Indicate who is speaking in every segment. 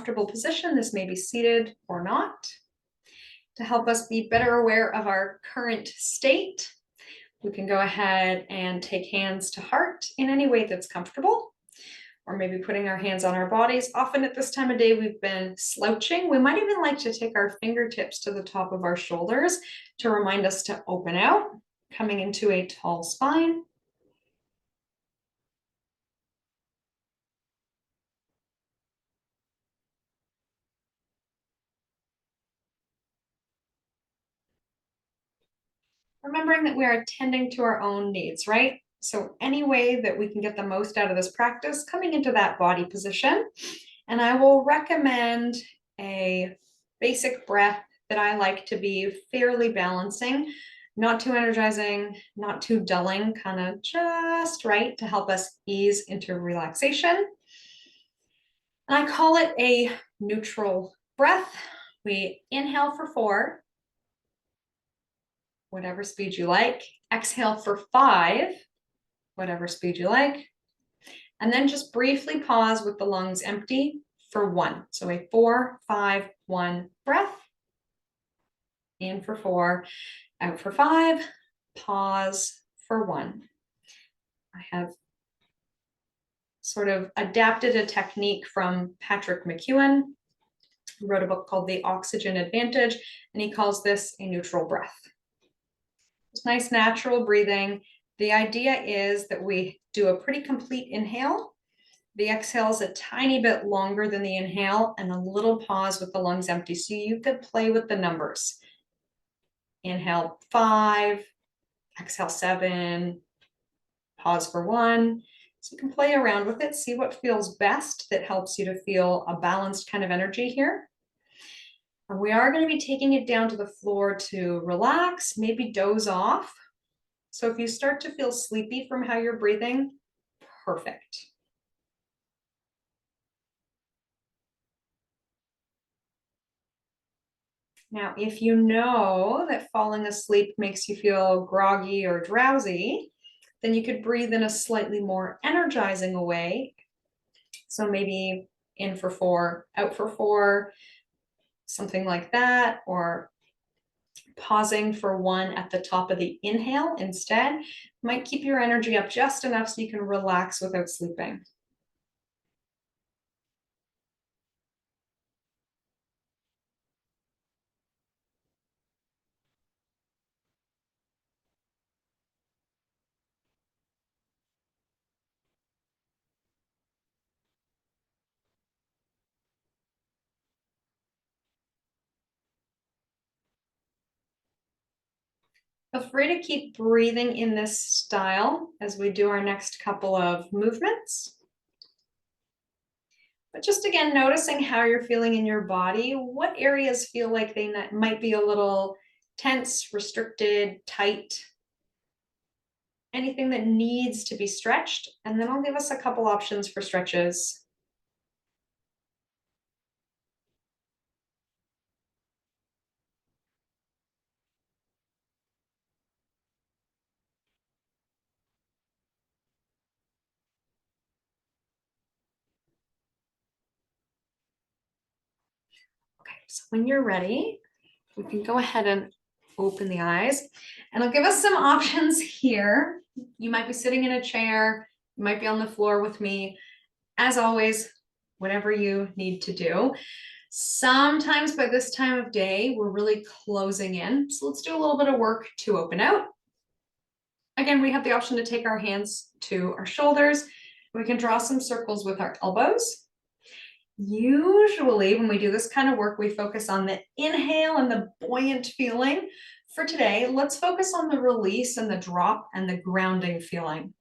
Speaker 1: comfortable position. This may be seated or not. To help us be better aware of our current state, we can go ahead and take hands to heart in any way that's comfortable, or maybe putting our hands on our bodies. Often at this time of day, we've been slouching. We might even like to take our fingertips to the top of our shoulders to remind us to open out, coming into a tall spine. Remembering that we are attending to our own needs, right? So any way that we can get the most out of this practice, coming into that body position. And I will recommend a basic breath that I like to be fairly balancing, not too energizing, not too dulling, kind of just right to help us ease into relaxation. And I call it a neutral breath. We inhale for 4, whatever speed you like. Exhale for 5, whatever speed you like. And then just briefly pause with the lungs empty for 1. So a 4, 5, 1 breath. In for 4, out for 5, pause for 1. I have sort of adapted a technique from Patrick McKeown, who wrote a book called The Oxygen Advantage, and he calls this a neutral breath. It's nice, natural breathing. The idea is that we do a pretty complete inhale. The exhale is a tiny bit longer than the inhale, and a little pause with the lungs empty. So you could play with the numbers. Inhale 5, exhale 7, pause for 1. So you can play around with it, see what feels best that helps you to feel a balanced kind of energy here. And we are going to be taking it down to the floor to relax, maybe doze off. So if you start to feel sleepy from how you're breathing, perfect. Now, if you know that falling asleep makes you feel groggy or drowsy, then you could breathe in a slightly more energizing way. So maybe in for 4, out for 4, something like that, or pausing for 1 at the top of the inhale instead might keep your energy up just enough so you can relax without sleeping. Feel free to keep breathing in this style as we do our next couple of movements. But just again, noticing how you're feeling in your body, what areas feel like they might be a little tense, restricted, tight, anything that needs to be stretched. And then I'll give us a couple options for stretches. Okay, so when you're ready, we can go ahead and open the eyes, and I'll give us some options here. You might be sitting in a chair, you might be on the floor with me. As always, whatever you need to do. Sometimes by this time of day, we're really closing in. So let's do a little bit of work to open out. Again, we have the option to take our hands to our shoulders. We can draw some circles with our elbows. Usually when we do this kind of work, we focus on the inhale and the buoyant feeling. For today, let's focus on the release and the drop and the grounding feeling.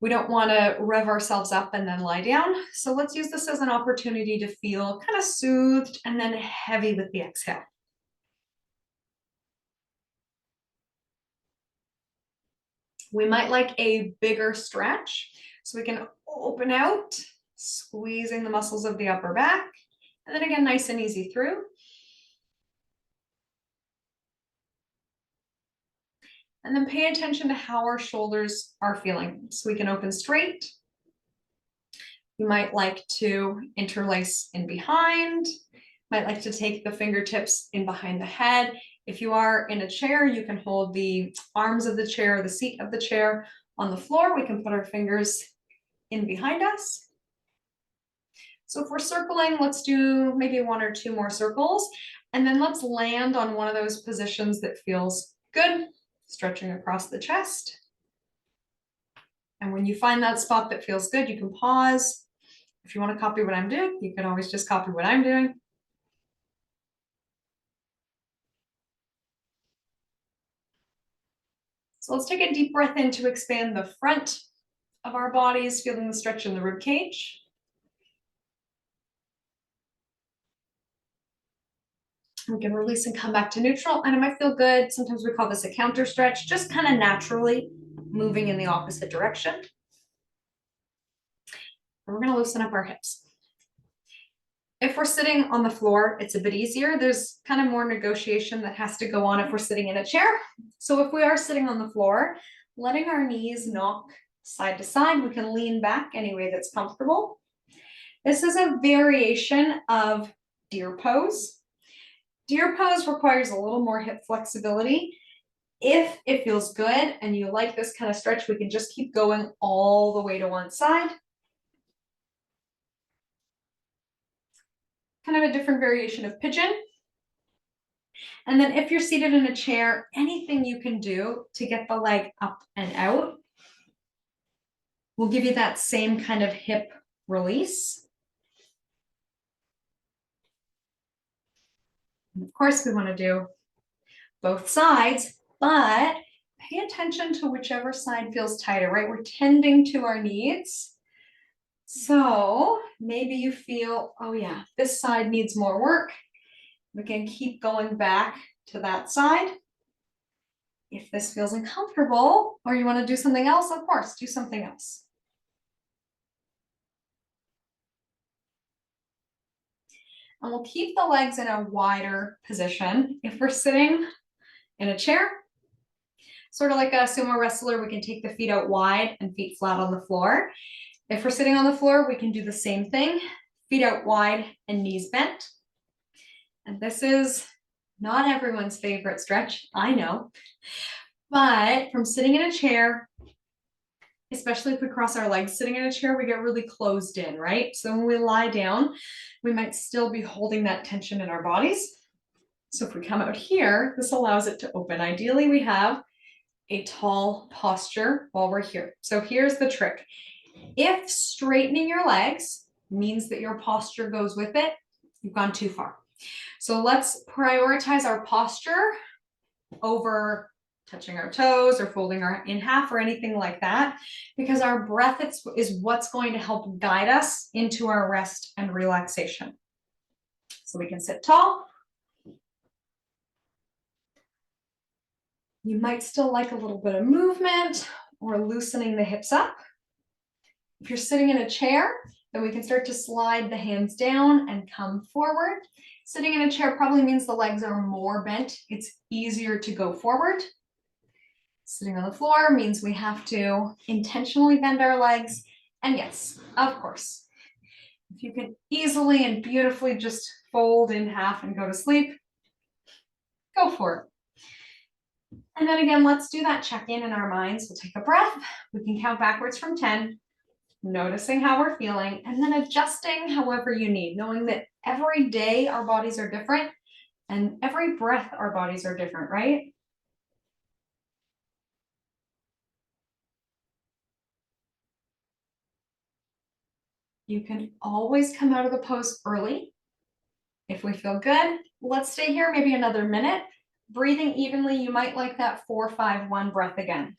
Speaker 1: We don't want to rev ourselves up and then lie down. So let's use this as an opportunity to feel kind of soothed and then heavy with the exhale. We might like a bigger stretch. So we can open out, squeezing the muscles of the upper back. And then again, nice and easy through. And then pay attention to how our shoulders are feeling. So we can open straight, You might like to interlace in behind, might like to take the fingertips in behind the head. If you are in a chair, you can hold the arms of the chair, the seat of the chair on the floor. We can put our fingers in behind us. So if we're circling, let's do maybe 1 or 2 more circles, and then let's land on one of those positions that feels good, stretching across the chest. And when you find that spot that feels good, you can pause. If you want to copy what I'm doing, you can always just copy what I'm doing. So let's take a deep breath in to expand the front of our bodies, feeling the stretch in the rib cage. We can release and come back to neutral, and it might feel good. Sometimes we call this a counter stretch, just kind of naturally moving in the opposite direction. And we're going to loosen up our hips. If we're sitting on the floor, it's a bit easier. There's kind of more negotiation that has to go on if we're sitting in a chair. So if we are sitting on the floor, letting our knees knock side to side, we can lean back any way that's comfortable. This is a variation of deer pose. Deer pose requires a little more hip flexibility. If it feels good and you like this kind of stretch, we can just keep going all the way to one side. Kind of a different variation of pigeon. And then if you're seated in a chair, anything you can do to get the leg up and out will give you that same kind of hip release. And of course, we want to do both sides, but pay attention to whichever side feels tighter, right? We're tending to our needs. So maybe you feel, oh yeah, this side needs more work. We can keep going back to that side. If this feels uncomfortable or you want to do something else, of course, do something else. And we'll keep the legs in a wider position. If we're sitting in a chair, sort of like a sumo wrestler, we can take the feet out wide and feet flat on the floor. If we're sitting on the floor, we can do the same thing, feet out wide and knees bent. And this is not everyone's favorite stretch, I know, but from sitting in a chair, especially if we cross our legs sitting in a chair, we get really closed in, right? So when we lie down, we might still be holding that tension in our bodies. So if we come out here, this allows it to open. Ideally, we have a tall posture while we're here. So here's the trick. If straightening your legs means that your posture goes with it, you've gone too far. So let's prioritize our posture over touching our toes or folding our in half or anything like that, because our breath is what's going to help guide us into our rest and relaxation. So we can sit tall. You might still like a little bit of movement or loosening the hips up. If you're sitting in a chair, then we can start to slide the hands down and come forward. Sitting in a chair probably means the legs are more bent. It's easier to go forward. Sitting on the floor means we have to intentionally bend our legs. And yes, of course, if you can easily and beautifully just fold in half and go to sleep, go for it. And then again, let's do that check-in in our minds. We'll take a breath. We can count backwards from 10, noticing how we're feeling, and then adjusting however you need, knowing that every day our bodies are different and every breath our bodies are different, right? You can always come out of the pose early. If we feel good, let's stay here maybe another minute. Breathing evenly, you might like that 4-5-1 breath again.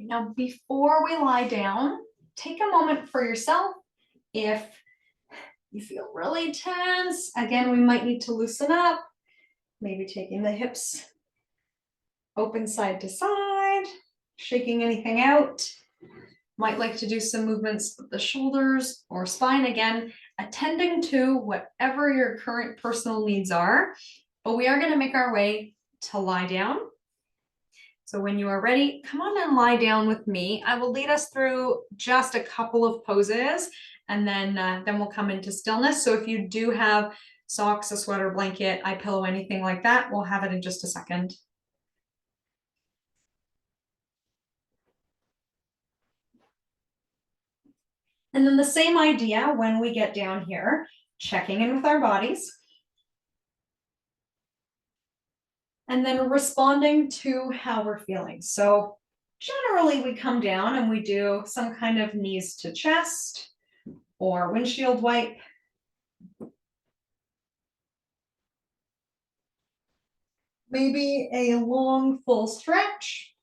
Speaker 1: Now, before we lie down, take a moment for yourself. If you feel really tense, again, we might need to loosen up, maybe taking the hips open side to side, shaking anything out. Might like to do some movements of the shoulders or spine, again, attending to whatever your current personal needs are. But we are going to make our way to lie down. So when you are ready, come on and lie down with me. I will lead us through just a couple of poses, and then we'll come into stillness. So if you do have socks, a sweater, blanket, eye pillow, anything like that, we'll have it in just a second. And then the same idea when we get down here, checking in with our bodies. And then responding to how we're feeling. So generally we come down and we do some kind of knees to chest or windshield wipe. Maybe a long full stretch.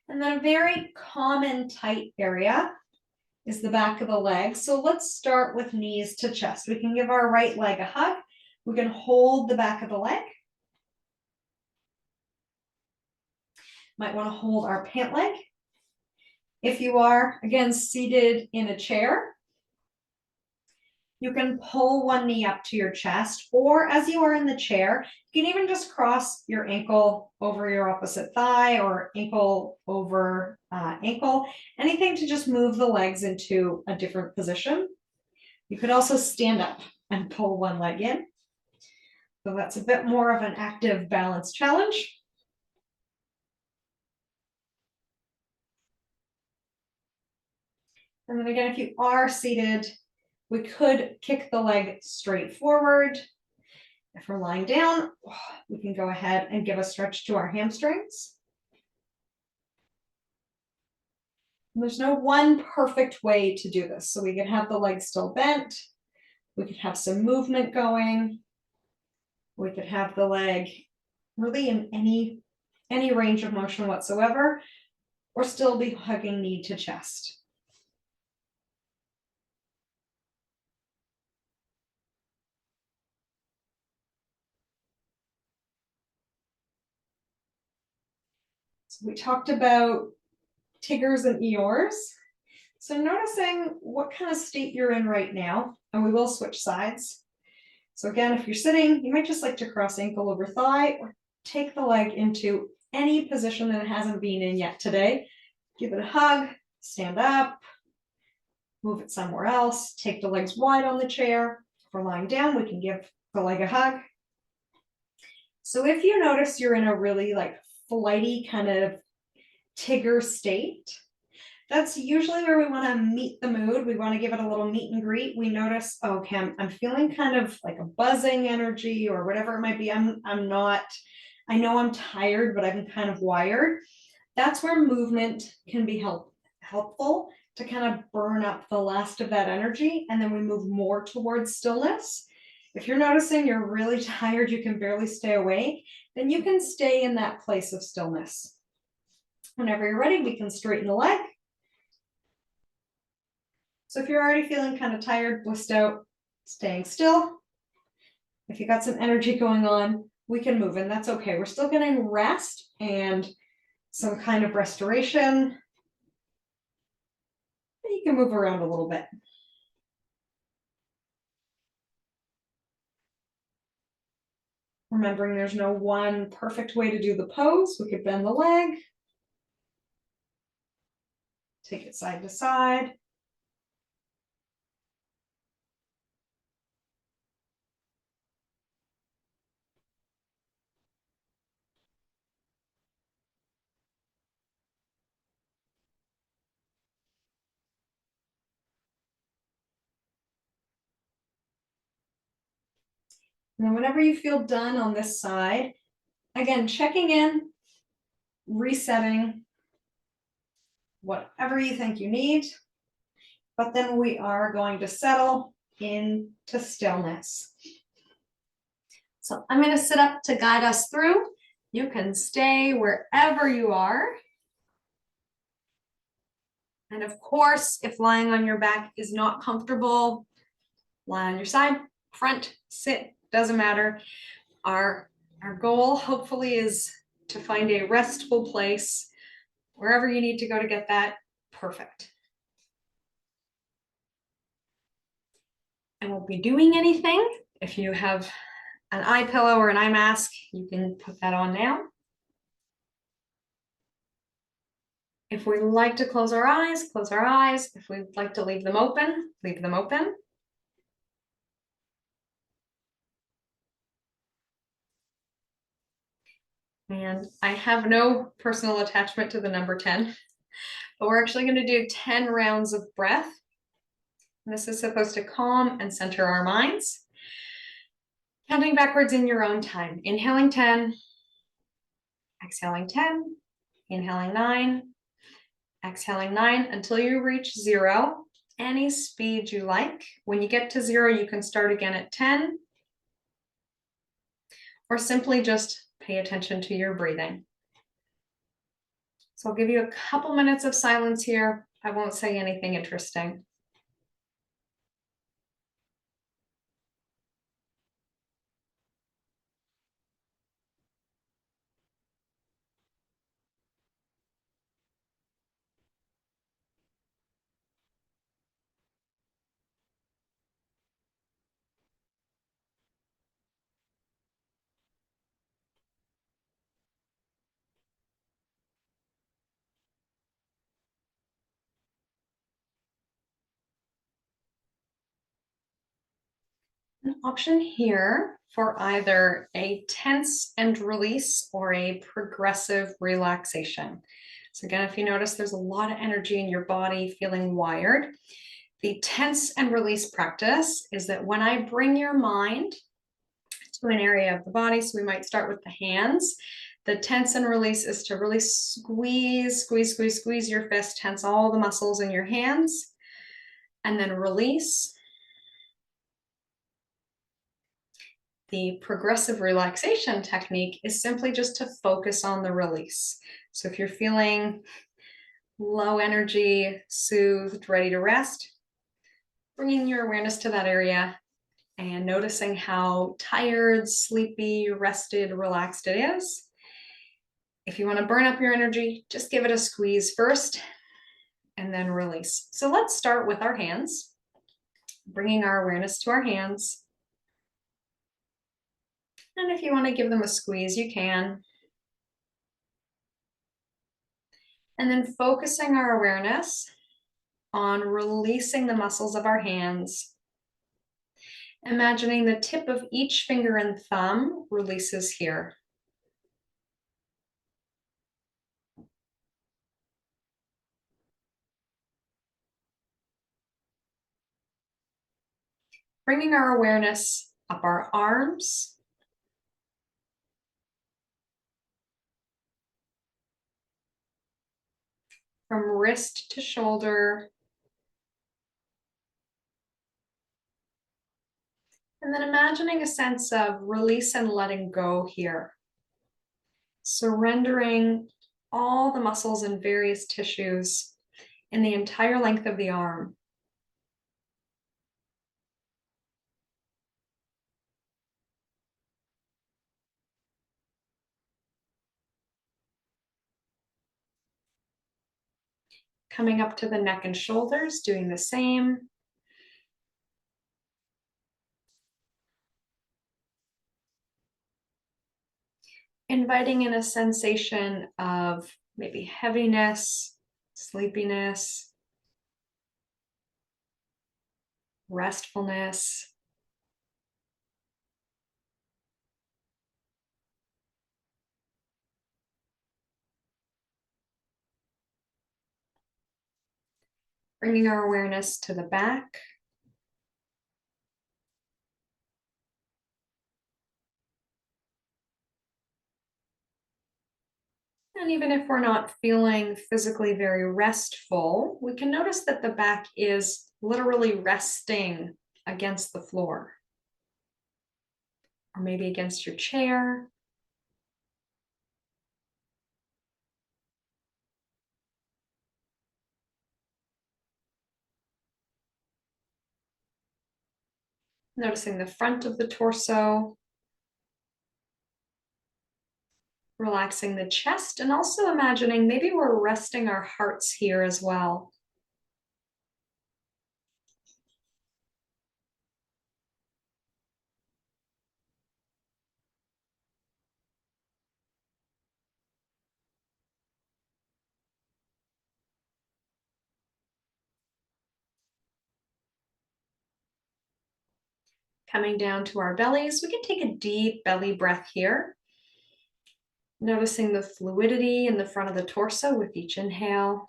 Speaker 1: And then a very common tight area is the back of the leg. So let's start with knees to chest. We can give our right leg a hug. We can hold the back of the leg. Might want to hold our pant leg. If you are, again, seated in a chair, you can pull one knee up to your chest, or as you are in the chair, you can even just cross your ankle over your opposite thigh or ankle over ankle, anything to just move the legs into a different position. You could also stand up and pull one leg in. So that's a bit more of an active balance challenge. And then again, if you are seated, we could kick the leg straight forward. If we're lying down, we can go ahead and give a stretch to our hamstrings. And there's no one perfect way to do this. So we could have the leg still bent. We could have some movement going. We could have the leg really in any range of motion whatsoever, or still be hugging knee to chest. So we talked about Tiggers and Eeyores. So noticing what kind of state you're in right now, and we will switch sides. So again, if you're sitting, you might just like to cross ankle over thigh or take the leg into any position that it hasn't been in yet today. Give it a hug, stand up, move it somewhere else, take the legs wide on the chair. If we're lying down, we can give the leg a hug. So if you notice you're in a really like flighty kind of Tigger state, that's usually where we want to meet the mood. We want to give it a little meet and greet. We notice, okay, I'm feeling kind of like a buzzing energy or whatever it might be. I'm not, I know I'm tired, but I'm kind of wired. That's where movement can be helpful to kind of burn up the last of that energy. And then we move more towards stillness. If you're noticing you're really tired, you can barely stay awake, then you can stay in that place of stillness. Whenever you're ready, we can straighten the leg. So if you're already feeling kind of tired, blissed out, staying still, if you got some energy going on, we can move, and that's okay. We're still getting rest and some kind of restoration. You can move around a little bit. Remembering there's no one perfect way to do the pose. We could bend the leg, take it side to side. And then whenever you feel done on this side, again, checking in, resetting, whatever you think you need. but then we are going to settle into stillness. So I'm going to sit up to guide us through. You can stay wherever you are. And of course, if lying on your back is not comfortable, lie on your side, front, sit, doesn't matter. Our goal hopefully is to find a restful place. Wherever you need to go to get that, perfect. I won't be doing anything. If you have an eye pillow or an eye mask, you can put that on now. If we like to close our eyes, close our eyes. If we'd like to leave them open, leave them open. And I have no personal attachment to the number 10, but we're actually going to do 10 rounds of breath. And this is supposed to calm and center our minds. Counting backwards in your own time. Inhaling 10, exhaling 10, inhaling 9, exhaling 9 until you reach 0, any speed you like. When you get to 0, you can start again at 10, or simply just pay attention to your breathing. So I'll give you a couple minutes of silence here. I won't say anything interesting. An option here for either a tense and release or a progressive relaxation. So again, if you notice, there's a lot of energy in your body, feeling wired. The tense and release practice is that when I bring your mind to an area of the body, so we might start with the hands, the tense and release is to really squeeze your fist, tense all the muscles in your hands, and then release. The progressive relaxation technique is simply just to focus on the release. So if you're feeling low energy, soothed, ready to rest, bringing your awareness to that area and noticing how tired, sleepy, rested, relaxed it is. If you want to burn up your energy, just give it a squeeze first and then release. So let's start with our hands, bringing our awareness to our hands. And if you want to give them a squeeze, you can. And then focusing our awareness on releasing the muscles of our hands. Imagining the tip of each finger and thumb releases here. Bringing our awareness up our arms. From wrist to shoulder. And then imagining a sense of release and letting go here. Surrendering all the muscles and various tissues in the entire length of the arm. Coming up to the neck and shoulders, doing the same. Inviting in a sensation of maybe heaviness, sleepiness, restfulness. Bringing our awareness to the back. And even if we're not feeling physically very restful, we can notice that the back is literally resting against the floor or maybe against your chair. Noticing the front of the torso, relaxing the chest, and also imagining maybe we're resting our hearts here as well. Coming down to our bellies, we can take a deep belly breath here. Noticing the fluidity in the front of the torso with each inhale.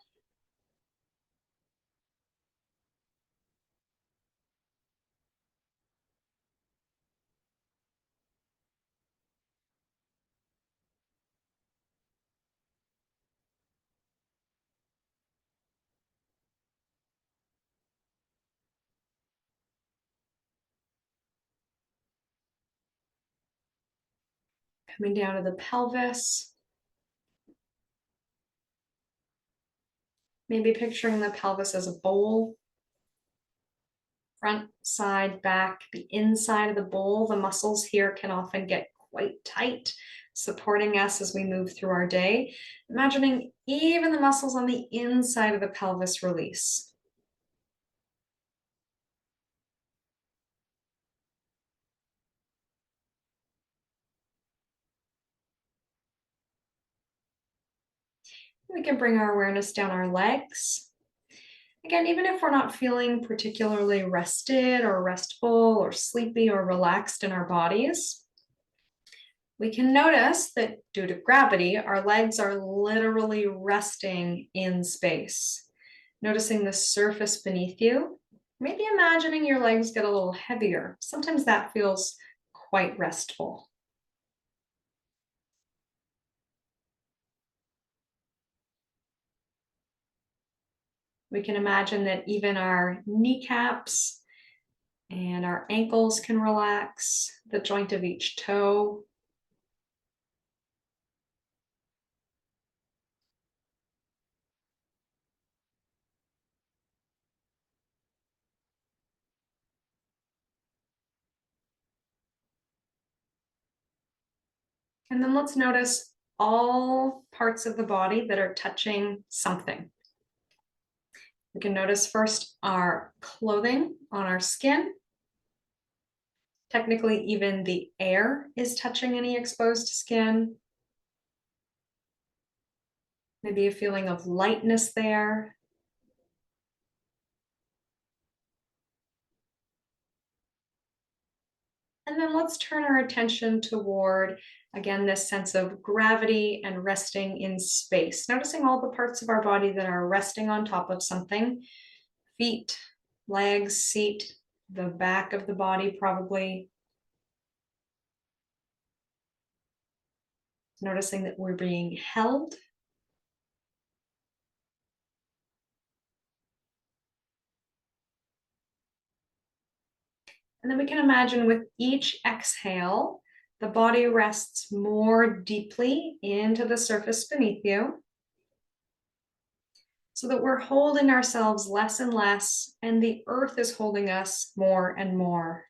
Speaker 1: Coming down to the pelvis. Maybe picturing the pelvis as a bowl. Front, side, back, the inside of the bowl. The muscles here can often get quite tight, supporting us as we move through our day. Imagining even the muscles on the inside of the pelvis release. We can bring our awareness down our legs. Again, even if we're not feeling particularly rested or restful or sleepy or relaxed in our bodies, we can notice that due to gravity, our legs are literally resting in space. Noticing the surface beneath you, maybe imagining your legs get a little heavier. Sometimes that feels quite restful. We can imagine that even our kneecaps and our ankles can relax, the joint of each toe. And then let's notice all parts of the body that are touching something. We can notice first our clothing on our skin. Technically, even the air is touching any exposed skin. Maybe a feeling of lightness there. And then let's turn our attention toward, again, this sense of gravity and resting in space. Noticing all the parts of our body that are resting on top of something. Feet, legs, seat, the back of the body probably. Noticing that we're being held. And then we can imagine with each exhale, the body rests more deeply into the surface beneath you so that we're holding ourselves less and less, and the earth is holding us more and more.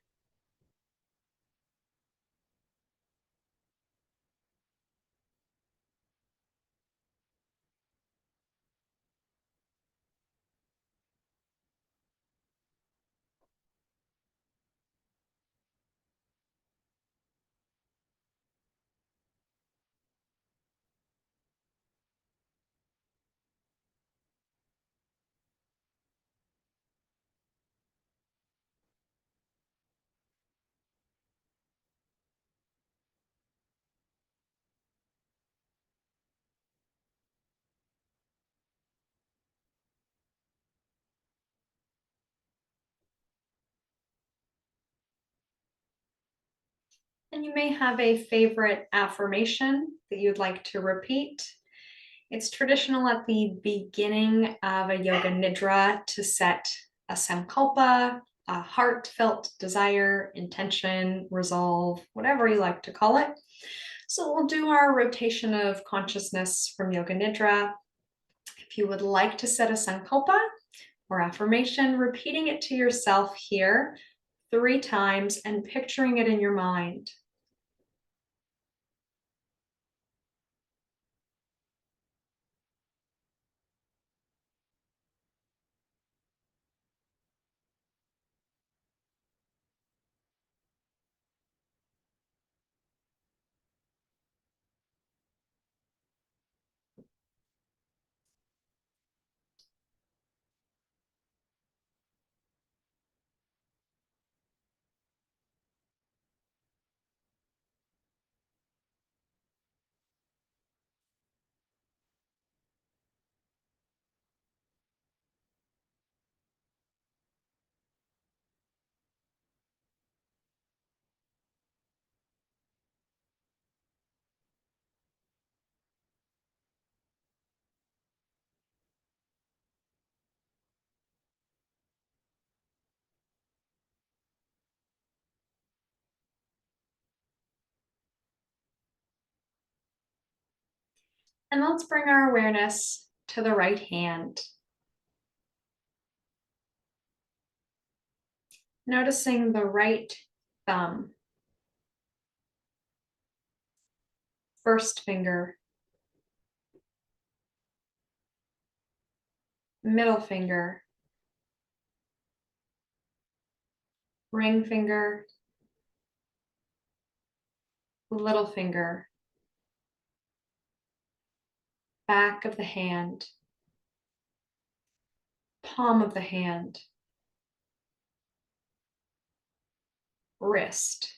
Speaker 1: And you may have a favorite affirmation that you'd like to repeat. It's traditional at the beginning of a yoga nidra to set a sankalpa, a heartfelt desire, intention, resolve, whatever you like to call it. So we'll do our rotation of consciousness from yoga nidra. If you would like to set a sankalpa or affirmation, repeating it to yourself here 3 times and picturing it in your mind. And let's bring our awareness to the right hand. Noticing the right thumb, first finger, middle finger, ring finger, little finger, back of the hand, palm of the hand, wrist,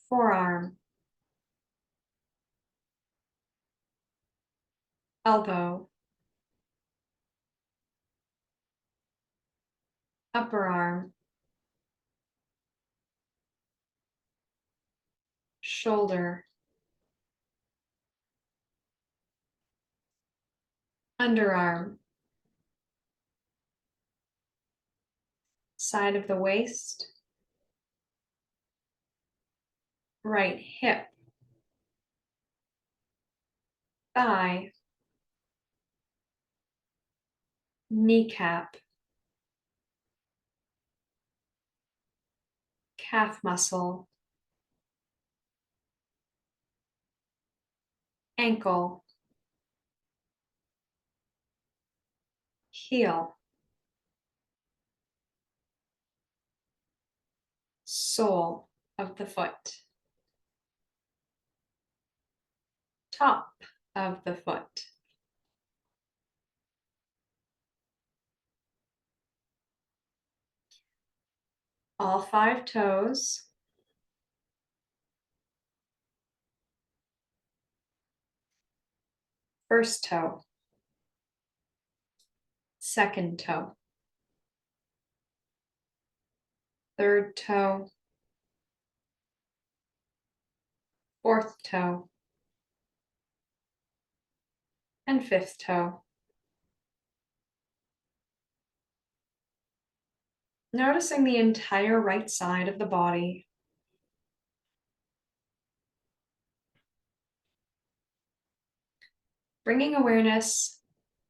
Speaker 1: forearm, elbow, upper arm, shoulder, underarm, side of the waist, right hip, thigh, kneecap, calf muscle, ankle, heel, sole of the foot, top of the foot, all 5 toes, first toe, second toe, third toe, fourth toe, and fifth toe. Noticing the entire right side of the body. Bringing awareness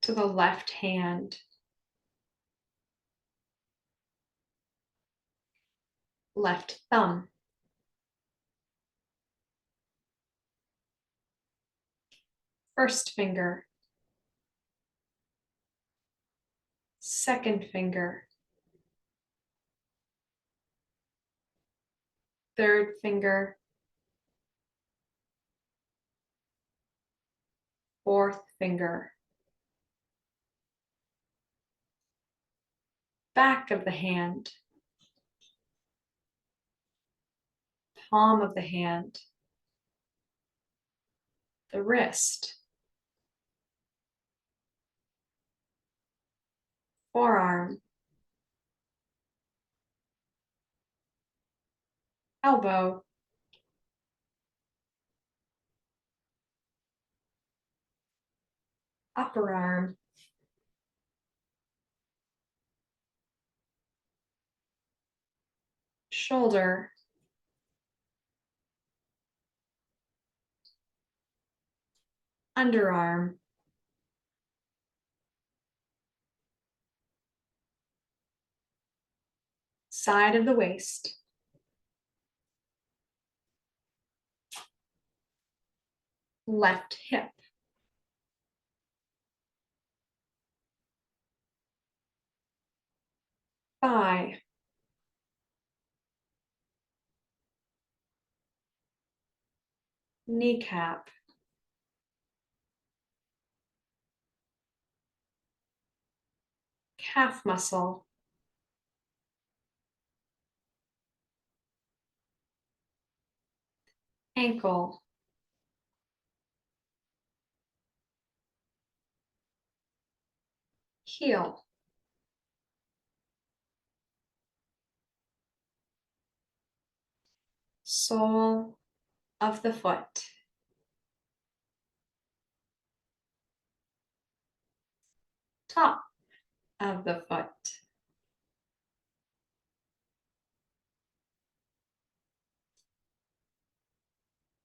Speaker 1: to the left hand. Left thumb. First finger. Second finger. Third finger. Fourth finger. Back of the hand. Palm of the hand. The wrist. Forearm. Elbow. upper arm, shoulder, underarm, side of the waist, left hip, thigh, kneecap, calf muscle, ankle, heel, sole of the foot, top of the foot,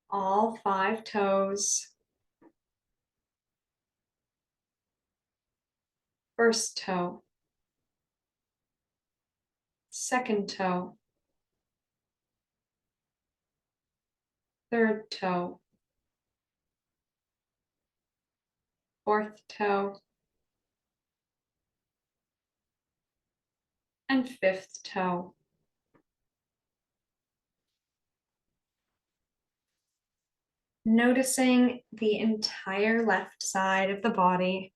Speaker 1: all 5 toes, first toe, second toe, third toe, fourth toe, and fifth toe. Noticing the entire left side of the body.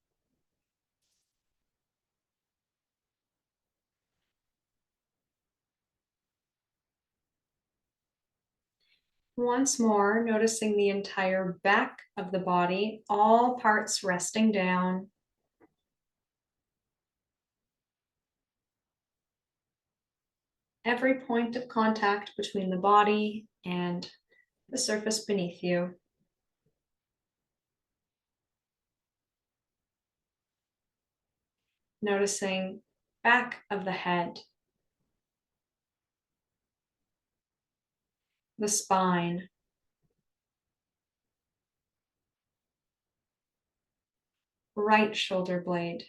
Speaker 1: Once more, noticing the entire back of the body, all parts resting down. Every point of contact between the body and the surface beneath you. Noticing back of the head, the spine, right shoulder blade,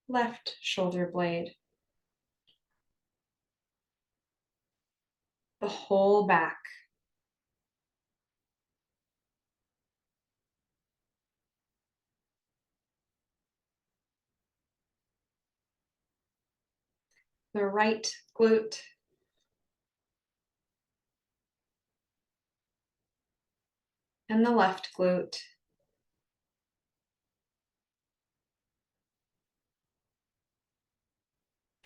Speaker 1: left shoulder blade, the whole back. The right glute, and the left glute.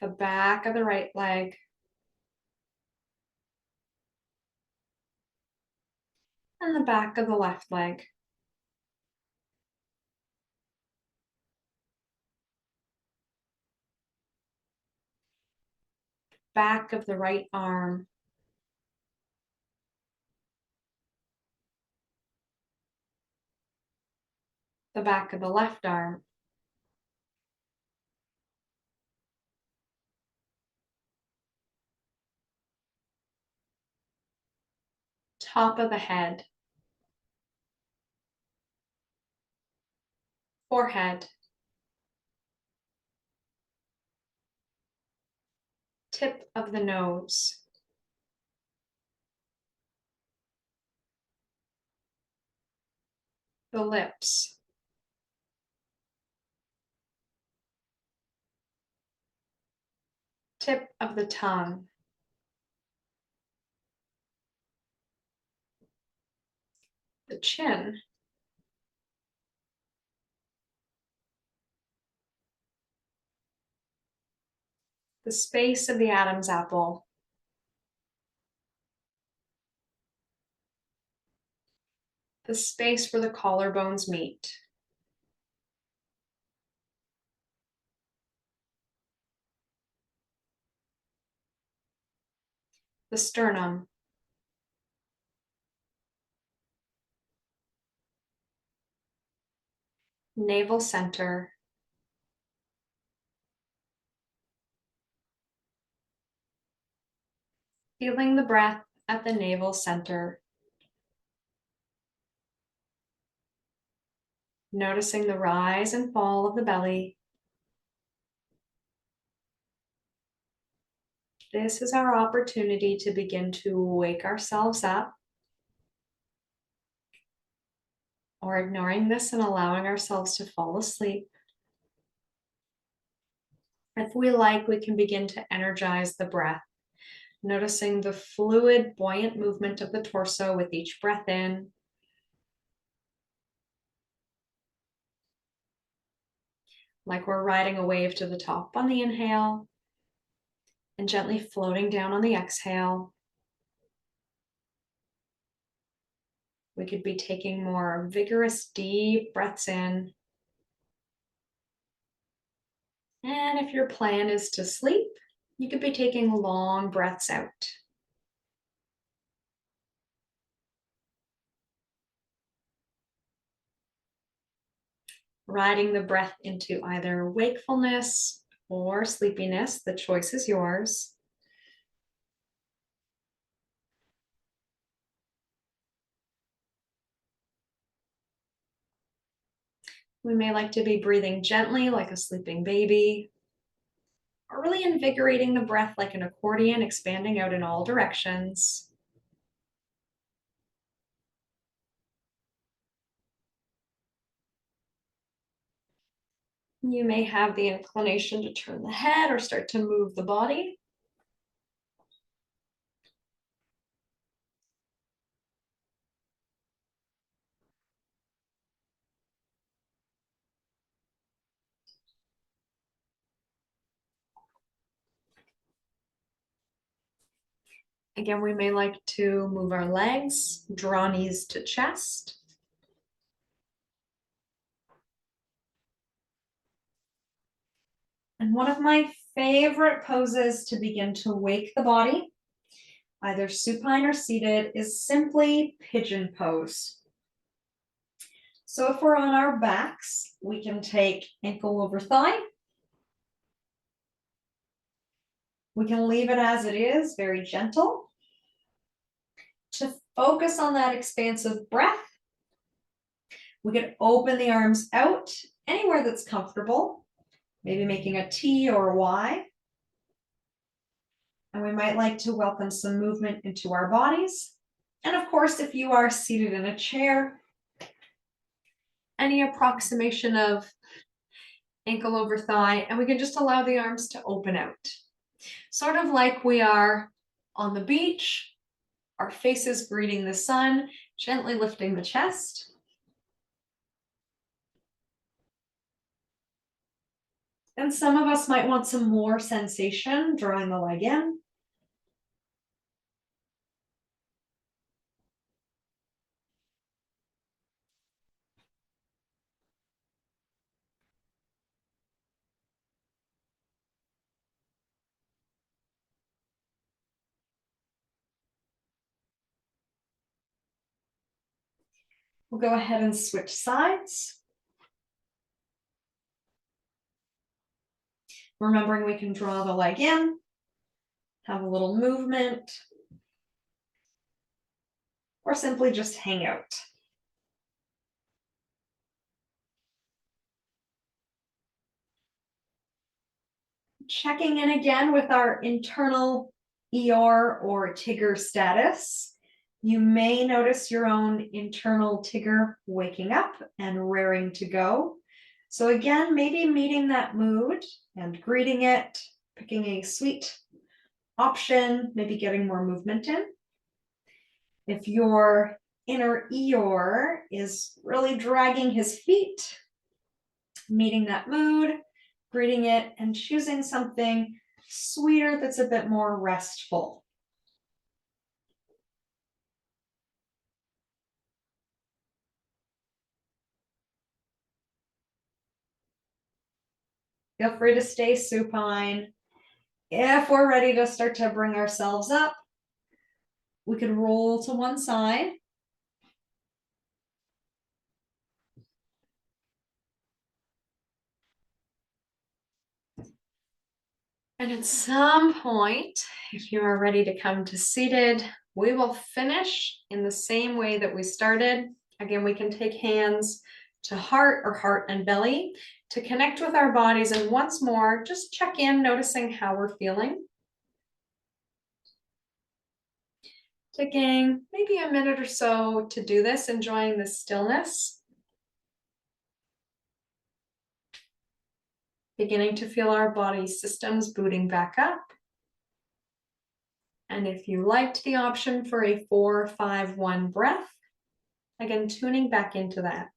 Speaker 1: The back of the right leg, and the back of the left leg. Back of the right arm, the back of the left arm, top of the head, forehead, tip of the nose, the lips, tip of the tongue, the chin, the space of the Adam's apple, the space where the collarbones meet, the sternum, navel center. Feeling the breath at the navel center. Noticing the rise and fall of the belly. This is our opportunity to begin to wake ourselves up, or ignoring this and allowing ourselves to fall asleep. If we like, we can begin to energize the breath, noticing the fluid, buoyant movement of the torso with each breath in. Like we're riding a wave to the top on the inhale and gently floating down on the exhale. We could be taking more vigorous, deep breaths in. And if your plan is to sleep, you could be taking long breaths out. Riding the breath into either wakefulness or sleepiness, the choice is yours. We may like to be breathing gently like a sleeping baby, or really invigorating the breath like an accordion, expanding out in all directions. You may have the inclination to turn the head or start to move the body. Again, we may like to move our legs, draw knees to chest. And one of my favorite poses to begin to wake the body, either supine or seated, is simply pigeon pose. So if we're on our backs, we can take ankle over thigh. We can leave it as it is, very gentle. To focus on that expansive breath, we can open the arms out anywhere that's comfortable, maybe making a T or a Y. And we might like to welcome some movement into our bodies. And of course, if you are seated in a chair, any approximation of ankle over thigh, and we can just allow the arms to open out. Sort of like we are on the beach, our faces greeting the sun, gently lifting the chest. And some of us might want some more sensation, drawing the leg in. We'll go ahead and switch sides. Remembering we can draw the leg in, have a little movement, or simply just hang out. Checking in again with our internal Eeyore or Tigger status. You may notice your own internal Tigger waking up and raring to go. So again, maybe meeting that mood and greeting it, picking a sweet option, maybe getting more movement in. If your inner Eeyore is really dragging his feet, meeting that mood, greeting it, and choosing something sweeter that's a bit more restful. Feel free to stay supine. If we're ready to start to bring ourselves up, we could roll to one side. And at some point, if you are ready to come to seated, we will finish in the same way that we started. Again, we can take hands to heart or heart and belly to connect with our bodies. And once more, just check in, noticing how we're feeling. Taking maybe a minute or so to do this, enjoying the stillness. Beginning to feel our body systems booting back up. And if you liked the option for a 4-5-1 breath, again, tuning back into that.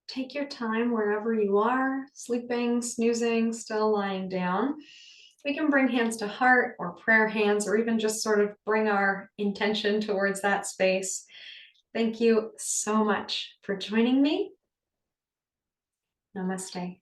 Speaker 1: Take your time wherever you are, sleeping, snoozing, still lying down. We can bring hands to heart or prayer hands, or even just sort of bring our intention towards that space. Thank you so much for joining me. Namaste.